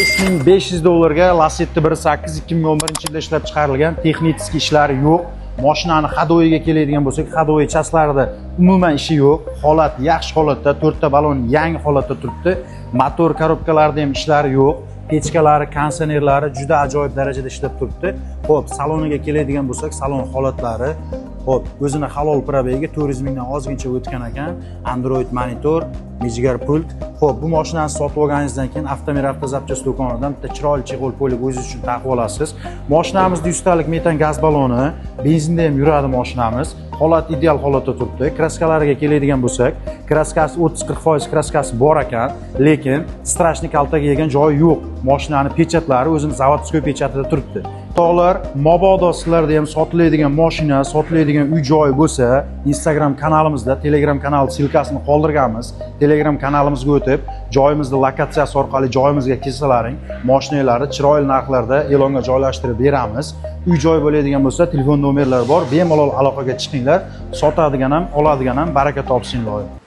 $5500 ga Lacetti 1.8 2011-yilda ishlab chiqarilgan, texnik ishlari yo'q. Mashinani hadoyiga keladigan bo'lsak, hadoyi chaslarida umuman ishi yo'q. Holat yaxshi holatda, 4 ta balon yangi holatda turibdi. Motor korobkalarida ham ishlari yo'q. Pechkalari, kondisionerlari juda ajoyib darajada ishlab turibdi. Xo'p, saloniga keladigan bo'lsak, salon holatlari Xo'p, o'zini halol probegiga 400 mingdan ozgincha o'tgan ekan. Android monitor, mejigar pult. Xo'p, bu mashinani sotib olganingizdan keyin Avtomir avtozapchast do'konidan bitta chiroyli cheg'ol polik o'zingiz uchun taqib olasiz. Mashinamizda 100 talik metan gaz baloni, benzinda ham yuradi mashinamiz. Holat ideal holatda turibdi. Kraskalariga keladigan bo'lsak, kraskasi 30-40% kraskasi bor ekan, lekin strashni kaltaga yegan joyi yo'q. Mashinani pechatlari o'zini zavodskiy pechatida turibdi. Tog'lar, mabodo sizlarda ham sotiladigan mashina, sotiladigan uy-joy bo'lsa, Instagram kanalimizda, Telegram kanal silkasini qoldirganmiz. Telegram kanalimizga o'tib, joyimizni lokatsiyasi orqali joyimizga kelsalaring, mashinalarni chiroyli narxlarda e'longa joylashtirib beramiz. Uy-joy bo'ladigan bo'lsa, telefon nomerlari bor, bemalol aloqaga chiqinglar. Sotadigan ham, oladigan ham baraka topsin iloyim.